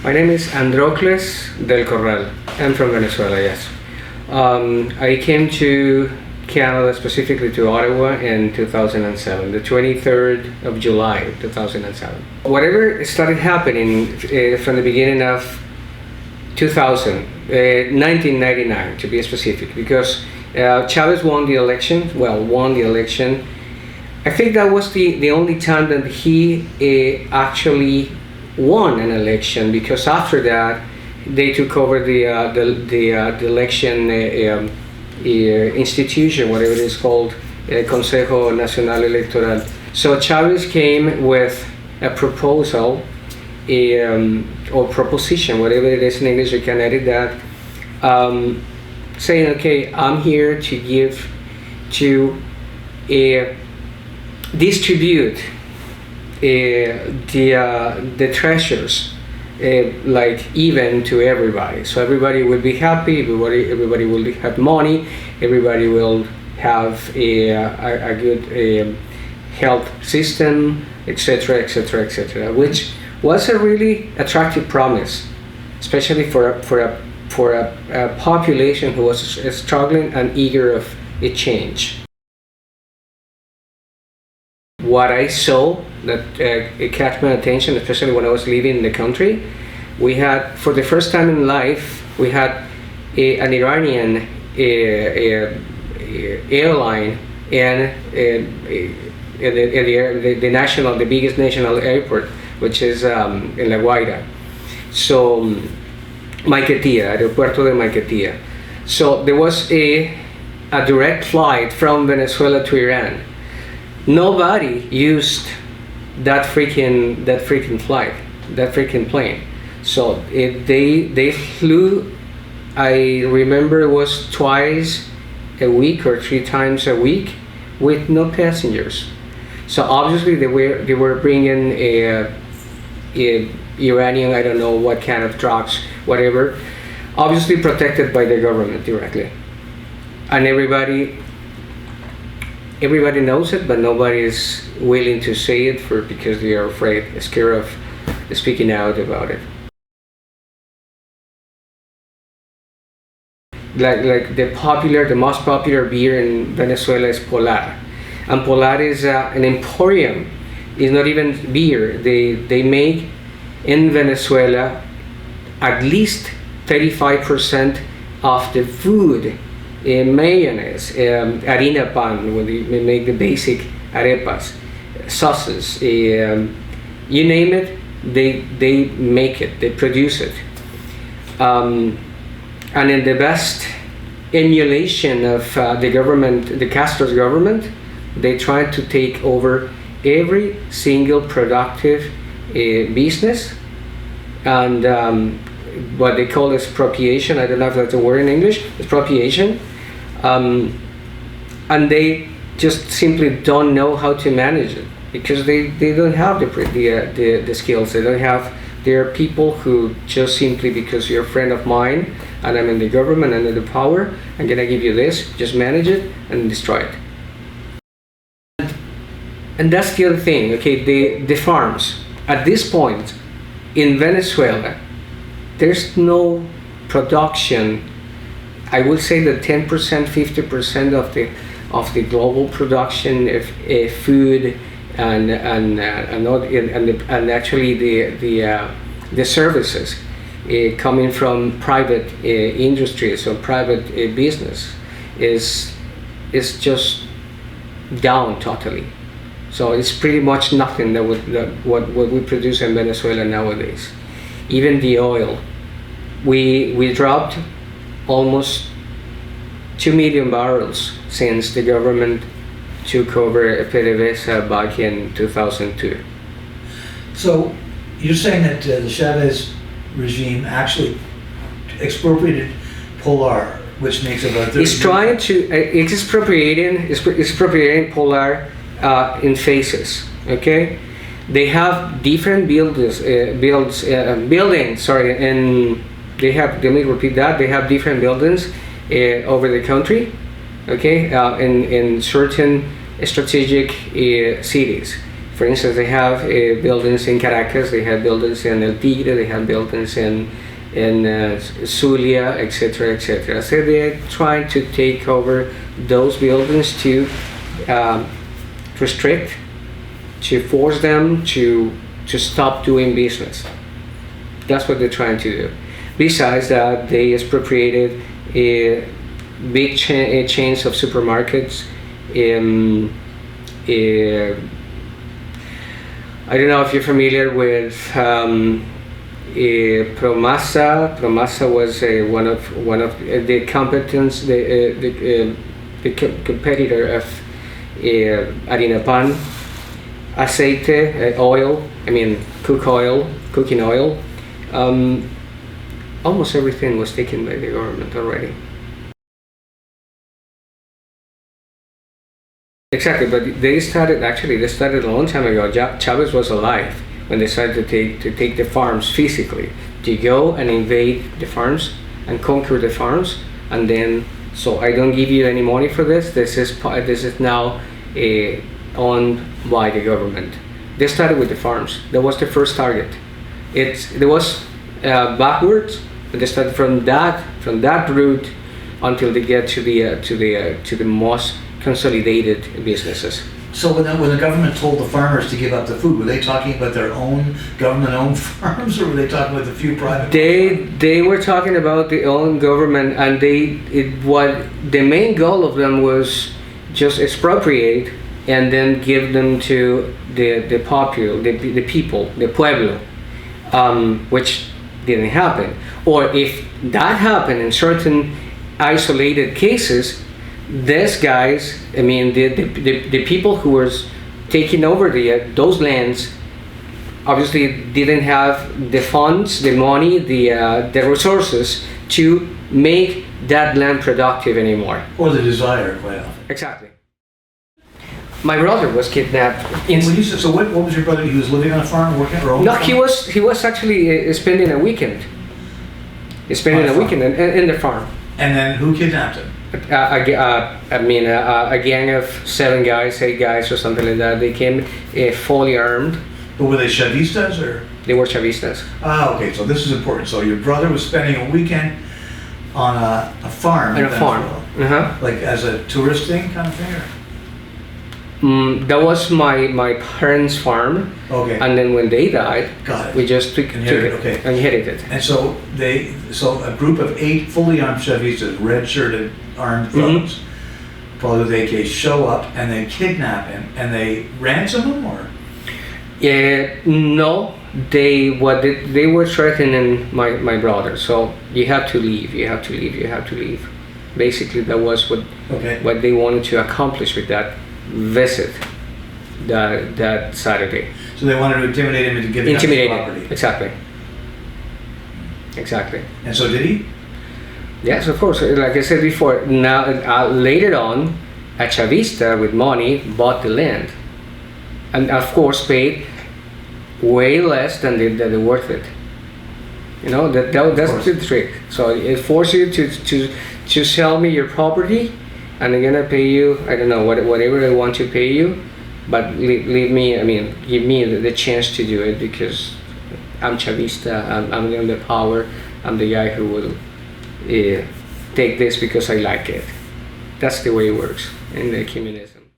My name is Androcles del Corral. I'm from Venezuela, yes. I came to Canada, specifically to Ottawa, in 2007, the 23rd of July, 2007. Whatever started happening from the beginning of 1999, to be specific, because Chavez won the election. I think that was the only time that he actually won an election, because after that they took over the election institution, whatever it is called, Consejo Nacional Electoral. So Chavez came with a proposal, or proposition, whatever it is in English, you can edit that, saying, okay, I'm here to distribute the treasures like even to everybody, so everybody will be happy, everybody will have money, everybody will have a good health system, etc., etc., etc., which was a really attractive promise, especially for a population who was struggling and eager of a change. What I saw that it caught my attention, especially when I was living in the country, we had, for the first time in life, we had an Iranian airline and the biggest national airport, which is in La Guaira. So Maiquetía, Aeropuerto de Maiquetía. So there was a direct flight from Venezuela to Iran. Nobody used that freaking plane. So they flew, I remember it was twice a week or 3 times a week with no passengers. So obviously they were bringing a Iranian, I don't know what kind of drugs, whatever, obviously protected by the government directly. And everybody knows it, but nobody is willing to say it because they are scared of speaking out about it. Like the most popular beer in Venezuela is Polar, and Polar is an emporium. It's not even beer. They make in Venezuela at least 35% of the food. Mayonnaise, harina pan, when they make the basic arepas, sauces, you name it, they make it, they produce it. And in the best emulation of the government, the Castro's government, they tried to take over every single productive business, and what they call expropriation. I don't know if that's a word in English, expropriation. And they just simply don't know how to manage it, because they don't have the skills. They don't have. There are people who just simply, because you're a friend of mine and I'm in the government and in the power, I'm gonna give you this, just manage it and destroy it. And that's the other thing. Okay, the farms at this point in Venezuela, there's no production. I would say that 10%, 50% of the global production of food and actually the services coming from private industries or private business is just down totally. So it's pretty much nothing what we produce in Venezuela nowadays. Even the oil, we dropped almost 2 million barrels since the government took over PDVSA back in 2002. So you're saying that the Chavez regime actually expropriated Polar, which makes about 30 It's trying to expropriating Polar in phases. Okay, they have different buildings. And they have. Let me repeat that. They have different buildings over the country. Okay, in certain strategic cities. For instance, they have buildings in Caracas, they have buildings in El Tigre, they have buildings in Zulia, etc., etc. So they're trying to take over those buildings to restrict, to force them to stop doing business. That's what they're trying to do. Besides that, they expropriated big chains of supermarkets. I don't know if you're familiar with Promasa. Promasa was one of the competitor of harina pan, aceite, oil. I mean cooking oil. Almost everything was taken by the government already. Exactly, but they started a long time ago. Chavez was alive when they started to take the farms physically, to go and invade the farms and conquer the farms, and then, so I don't give you any money for this. This is now owned by the government. They started with the farms. That was the first target. There was backwards, but they started from that route until they get to the most consolidated businesses. So when the government told the farmers to give up the food, were they talking about their own government-owned farms, or were they talking about the few private? They were talking about the own government, and what the main goal of them was just expropriate and then give them to the people, the pueblo, which didn't happen. Or if that happened in certain isolated cases, these guys, I mean, the people who were taking over those lands, obviously didn't have the funds, the money, the resources to make that land productive anymore. Or the desire, quite often. Exactly. My brother was kidnapped. So what was your brother? He was living on a farm, working or own? No, he was actually spending a weekend. In the farm. And then who kidnapped him? A gang of 8 guys or something like that. They came fully armed. But were they Chavistas or? They were Chavistas. Ah, okay. So this is important. So your brother was spending a weekend on a farm. On a farm. Uh-huh. Like as a tourist thing, kind of thing, or? That was my parents' farm. Okay. And then when they died, we just took it. Okay. Inherited. And so a group of 8 fully armed Chavistas, red-shirted, armed folks, probably with AKs, show up and they kidnap him and they ransom him, or? No, they were threatening my brother. So you have to leave. You have to leave. Basically, that was what they wanted to accomplish with that visit that Saturday. So they wanted to intimidate him into giving up his property. Exactly. And so did he? Yes, of course. Like I said before, now later on, a Chavista with money bought the land, and of course paid way less than they're worth it. You know that's the trick. So it forces you to sell me your property, and they're gonna pay you, I don't know, whatever they want to pay you, but give me the chance to do it, because I'm Chavista, I'm in the power, I'm the guy who will take this because I like it. That's the way it works in the communism.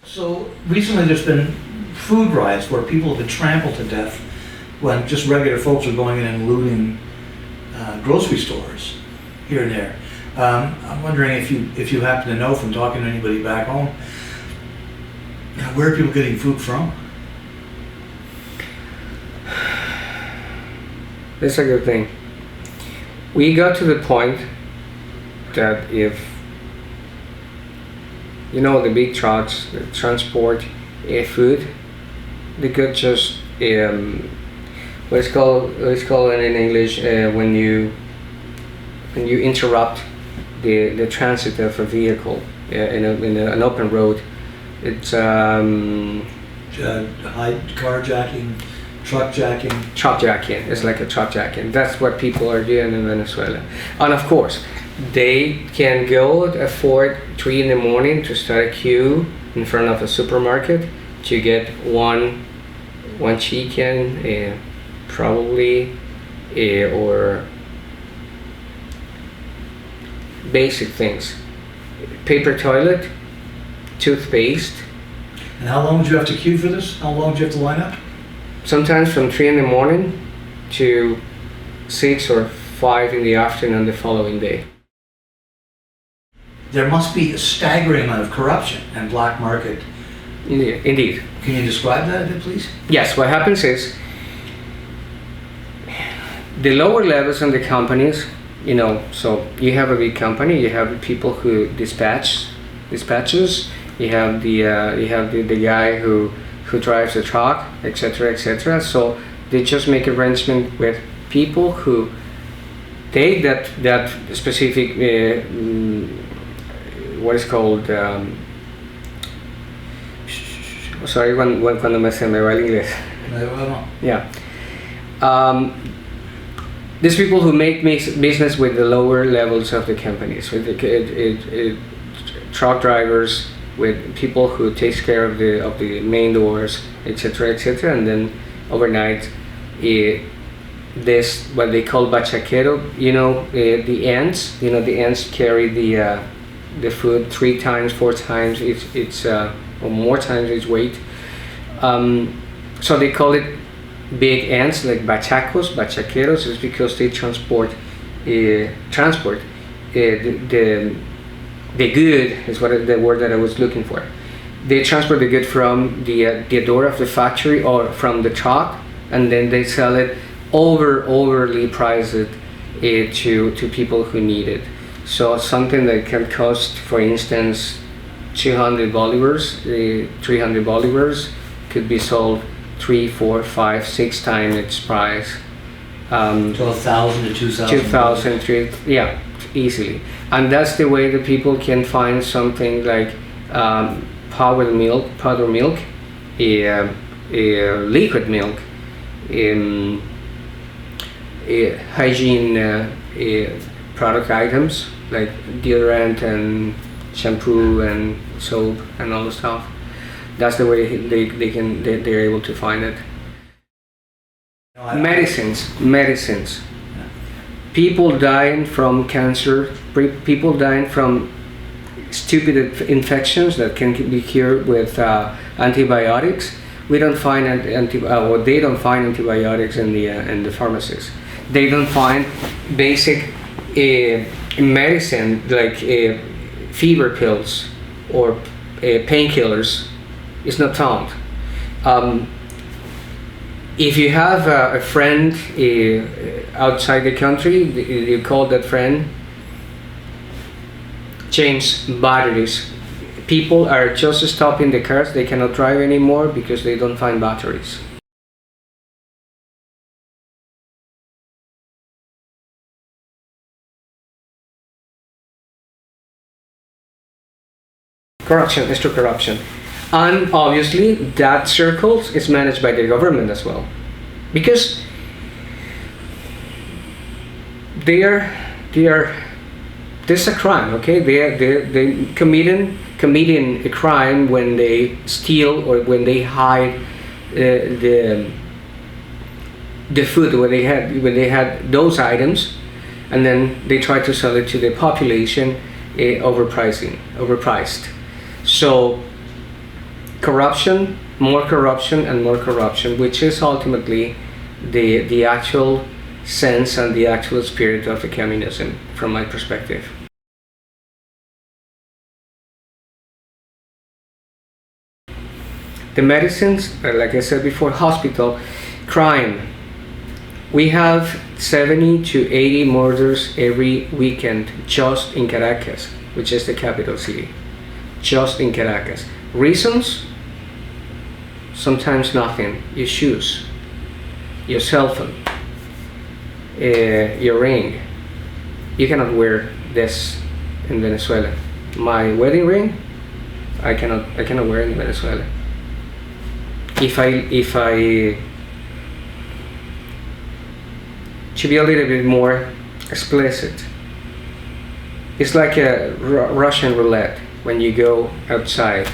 So recently there's been food riots where people have been trampled to death when just regular folks are going in and looting grocery stores here and there. I'm wondering if you happen to know from talking to anybody back home, where are people getting food from? That's a good thing. We got to the point that if the big trucks that transport food, they could just what's called in English when you interrupt the transit of a vehicle in an open road. It's carjacking, truckjacking. Truckjacking. It's like a truckjacking. That's what people are doing in Venezuela. And of course, they can go at 3 in the morning to start a queue in front of a supermarket to get one chicken, probably, or basic things. Paper toilet, toothpaste. And how long would you have to queue for this? How long would you have to line up? Sometimes from 3 in the morning to 6 or 5 in the afternoon the following day. There must be a staggering amount of corruption and black market. Indeed. Can you describe that a bit, please? Yes, what happens is the lower levels in the companies, so you have a big company, you have people who dispatches, you have the guy who drives the truck, etc. So they just make arrangement with people who take that specific what is called sorry, cuando me va el inglés. Yeah. These people who make business with the lower levels of the companies, with the truck drivers, with people who takes care of the main doors, etc., and then overnight, this what they call bachaquero. The ants. The ants carry the food 3 times, 4 times it's or more times its weight. So they call it big ants, like bachaqueros, is because they transport the good is the word that I was looking for. They transport the good from the door of the factory or from the truck, and then they sell it overly priced to people who need it. So something that can cost, for instance, 200 bolivars, 300 bolivars, could be sold 3, 4, 5, 6 times its price. So 1,000 to 2,000. 2,000, 3, yeah, easily. And that's the way that people can find something like powdered milk, liquid milk, hygiene product items like deodorant and shampoo and soap and all the stuff. That's the way they're able to find it. Medicines. People dying from cancer, people dying from stupid infections that can be cured with antibiotics. We don't find they don't find antibiotics in the pharmacies. They don't find basic medicine like fever pills or painkillers. It's not found. If you have a friend outside the country, you call that friend, change batteries. People are just stopping the cars, they cannot drive anymore because they don't find batteries. Corruption, extra corruption. And obviously that circle is managed by the government as well. Because this is a crime, okay? They're committing a crime when they steal or when they hide the food when they had those items, and then they try to sell it to the population overpriced. So corruption, more corruption, and more corruption, which is ultimately the actual sense and the actual spirit of the communism, from my perspective. The medicines, like I said before, hospital, crime. We have 70 to 80 murders every weekend just in Caracas, which is the capital city. Just in Caracas. Reasons? Sometimes nothing. Your shoes, your cell phone, your ring. You cannot wear this in Venezuela. My wedding ring, I cannot wear it in Venezuela. If I to be a little bit more explicit, it's like a Russian roulette. When you go outside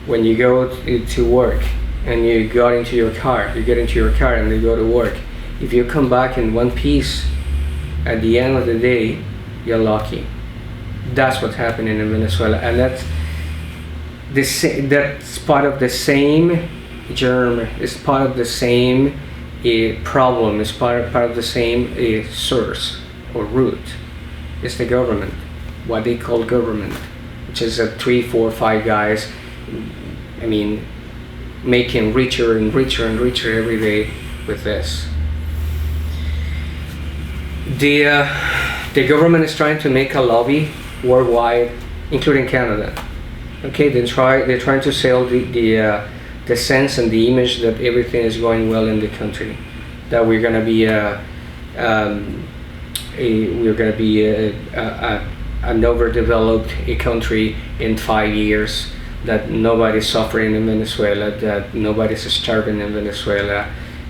when you go to work and you get into your car and you go to work, if you come back in one piece, at the end of the day, you're lucky. That's what's happening in Venezuela, and that's part of the same germ. It's part of the same problem. It's part of the same source or root. It's the government, what they call government, which is 3, 4, 5 guys. I mean, making richer and richer and richer every day with this. The government is trying to make a lobby worldwide, including Canada. Okay, they're trying to sell the sense and the image that everything is going well in the country, that we're gonna be an overdeveloped country in 5 years, that nobody's suffering in Venezuela, that nobody's starving in Venezuela,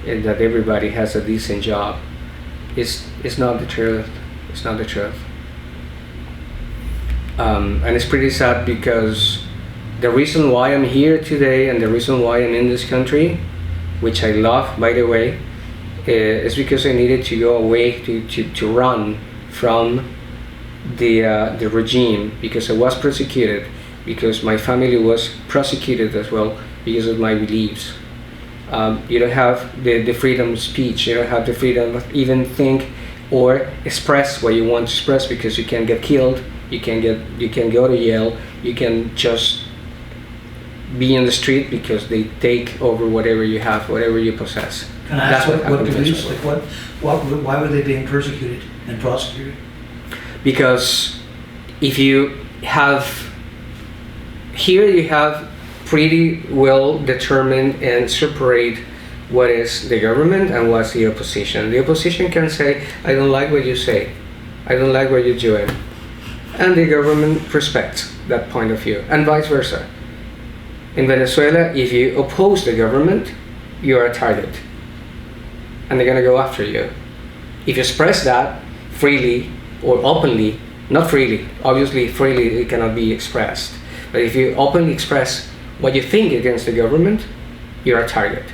and that everybody has a decent job. It's not the truth. It's not the truth. And it's pretty sad, because the reason why I'm here today and the reason why I'm in this country, which I love, by the way, is because I needed to go away to run from the regime, because I was persecuted, because my family was prosecuted as well because of my beliefs. You don't have the freedom of speech. You don't have the freedom of even think or express what you want to express, because you can get killed. You can go to jail. You can just be in the street because they take over whatever you have, whatever you possess. Can I ask what beliefs? Like why were they being persecuted and prosecuted? Because if you have here, you have pretty well determined and separate what is the government and what's the opposition. The opposition can say, I don't like what you say, I don't like what you're doing, and the government respects that point of view, and vice versa. In Venezuela, if you oppose the government, you are a target, and they're gonna go after you. If you express that freely or openly, not freely, obviously freely it cannot be expressed, but if you openly express what you think against the government, you're a target.